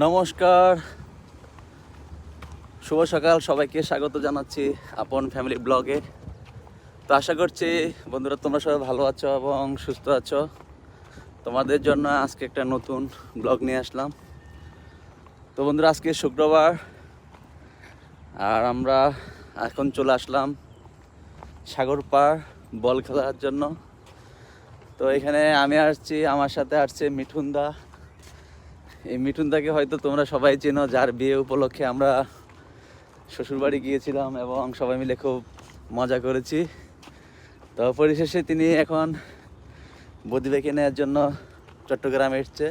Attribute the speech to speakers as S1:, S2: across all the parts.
S1: নমস্কার, শুভ সকাল, সবাইকে স্বাগত জানাচ্ছি আপন ফ্যামিলি ব্লগে। তো আশা করছি বন্ধুরা তোমরা সবাই ভালো আছো এবং সুস্থ আছো। তোমাদের জন্য আজকে একটা নতুন ব্লগ নিয়ে আসলাম। তো বন্ধুরা আজকে শুক্রবার আর আমরা এখন চলে আসলাম সাগর পাড় বল খেলার জন্য। তো এখানে আমি আসছি, আমার সাথে আসছে মিঠুনদা। এই মিঠুনদাকে হয়তো তোমরা সবাই চেনো, যার বিয়ে উপলক্ষে আমরা শ্বশুরবাড়ি গিয়েছিলাম এবং সবাই মিলে খুব মজা করেছি। তো পরিশেষে তিনি এখন বদিবাকে নেওয়ার জন্য চট্টগ্রামে এসছে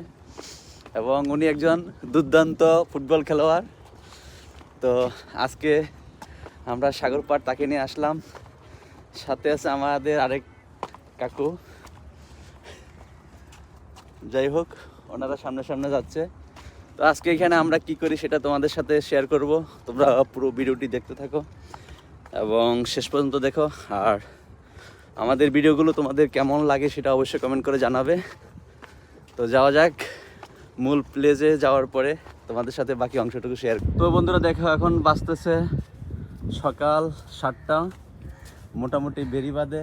S1: এবং উনি একজন দুর্দান্ত ফুটবল খেলোয়াড়। তো আজকে আমরা সাগর পাড় তাকে নিয়ে আসলাম, সাথে আছে আমাদের আরেক কাকু। যাই হোক, ওনারা সামনে সামনে যাচ্ছে। তো আজকে এখানে আমরা কি করি সেটা তোমাদের সাথে শেয়ার করব। তোমরা পুরো ভিডিওটি দেখতে থাকো এবং শেষ পর্যন্ত দেখো। আর আমাদের ভিডিওগুলো তোমাদের কেমন লাগে সেটা অবশ্যই কমেন্ট করে জানাবে। তো যাওয়া যাক, মূল প্লেসে যাওয়ার পরে তোমাদের সাথে বাকি অংশটুকু শেয়ার। তো বন্ধুরা দেখো, এখন বাজতেছে সকাল 7টা। মোটামুটি বেরিবাদে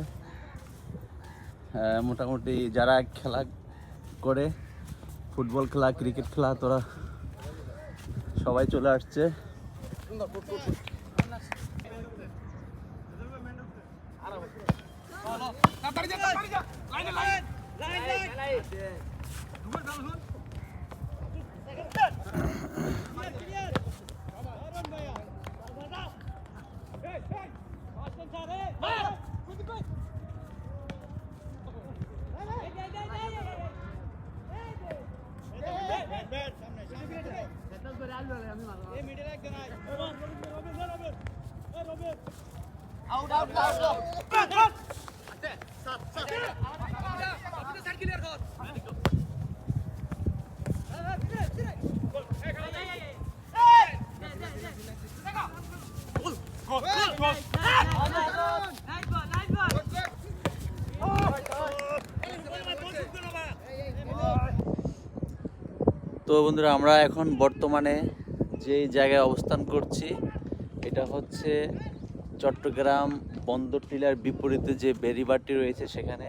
S1: মোটামুটি যারা খেলা করে, ফুটবল খেলা, ক্রিকেট খেলা, তোরা সবাই চলে আসছে। তো বন্ধুরা আমরা এখন বর্তমানে যে জায়গায় অবস্থান করছি এটা হচ্ছে চট্টগ্রাম বন্দর টিলার বিপরীতে যে বেড়িবাঁধটি রয়েছে সেখানে।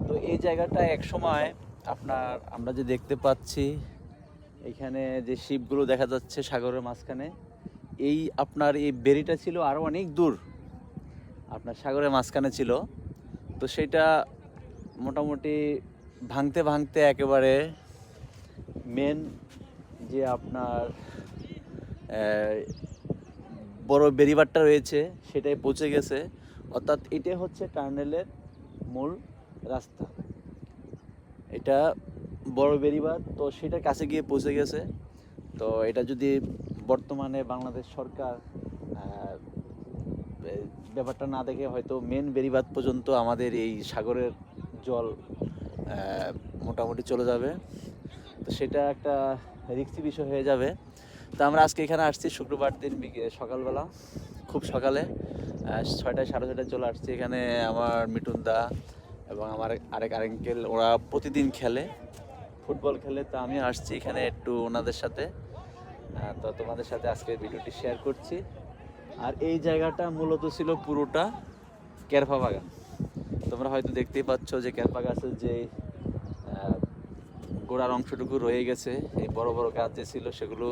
S1: তো এই জায়গাটা একসময় আমরা যে দেখতে পাচ্ছি এখানে যে শিপগুলো দেখা যাচ্ছে সাগরের মাঝখানে, এই বেড়িটা ছিল আরও অনেক দূর, সাগরের মাঝখানে ছিল। তো সেটা মোটামুটি ভাঙতে ভাঙতে একেবারে মেন যে বড় বেড়িবাঁধটা রয়েছে সেটাই পৌঁছে গেছে। অর্থাৎ এটা হচ্ছে টার্নেলের মূল রাস্তা, এটা বড় বেড়িবাঁধ। তো সেটার কাছে গিয়ে পৌঁছে গেছে। তো এটা যদি বর্তমানে বাংলাদেশ সরকার ব্যাপারটা না দেখে হয়তো মেন বেড়িবাঁধ পর্যন্ত আমাদের এই সাগরের জল মোটামুটি চলে যাবে। তো সেটা একটা রিস্কি বিষয় হয়ে যাবে। তো আমরা আজকে এখানে আসছি শুক্রবার দিন সকালবেলা, খুব সকালে 6টা 6:30 চলে আসছি এখানে। আমার মিঠুনদা এবং আমার আরেক আঙ্কেল, ওরা প্রতিদিন ফুটবল খেলে। তো আমি আসছি এখানে একটু ওনাদের সাথে। তো তোমাদের সাথে আজকে ভিডিওটি শেয়ার করছি। আর এই জায়গাটা মূলত ছিল পুরোটা কেরফা বাগান। তোমরা হয়তো দেখতেই পাচ্ছ যে কেরফা গাছের যে গোড়ার অংশটুকু রয়ে গেছে, এই বড় বড় গাছ যে ছিল সেগুলো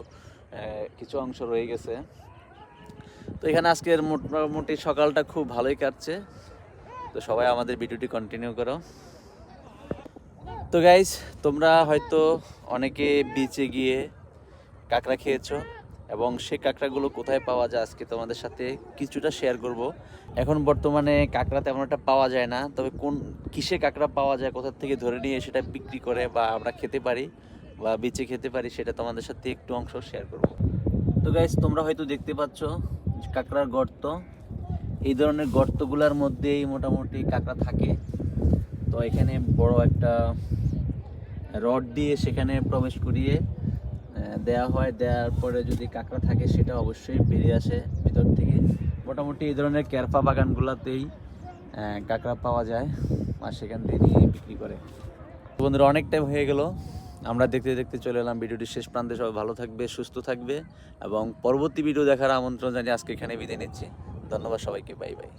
S1: কিছু অংশ রয়ে গেছে। তো এখানে আজকের মোটামুটি সকালটা খুব ভালোই কাটছে। তো সবাই আমাদের ভিডিওটি কন্টিনিউ করো। তো গাইস, তোমরা হয়তো অনেকে বিচে গিয়ে কাঁকড়া খেয়েছো এবং সেই কাঁকড়াগুলো কোথায় পাওয়া যায় আজকে তোমাদের সাথে কিছুটা শেয়ার করব। এখন বর্তমানে কাঁকড়া তেমন একটা পাওয়া যায় না, তবে কিসে কাঁকড়া পাওয়া যায়, কোথা থেকে ধরে নিয়ে সেটা বিক্রি করে বা আমরা খেতে পারি বা বেচে খেতে পারি, সেটা তোমাদের সাথে একটু অংশ শেয়ার করব। তো গাইস, তোমরা হয়তো দেখতে পাচ্ছ কাঁকড়ার গর্ত। এই ধরনের গর্তগুলোর মধ্যেই মোটামুটি কাঁকড়া থাকে। তো এখানে বড় একটা রড দিয়ে সেখানে প্রবেশ করিয়ে দেওয়া হয়। দেওয়ার পরে যদি কাঁকড়া থাকে সেটা অবশ্যই বেরিয়ে আসে ভিতর থেকে। মোটামুটি এই ধরনের কেরফা বাগানগুলোতেই কাঁকড়া পাওয়া যায় আর সেখান থেকে নিয়ে বিক্রি করে। বন্ধুরা অনেক টাইম হয়ে গেল, আমরা দেখতে দেখতে চলে এলাম ভিডিওটি শেষ প্রান্তে। সবাই ভালো থাকবে, সুস্থ থাকবে এবং পরবর্তী ভিডিও দেখার আমন্ত্রণ জানিয়ে আজকে এখানে বিদায় নিচ্ছি। ধন্যবাদ সবাইকে, বাই বাই।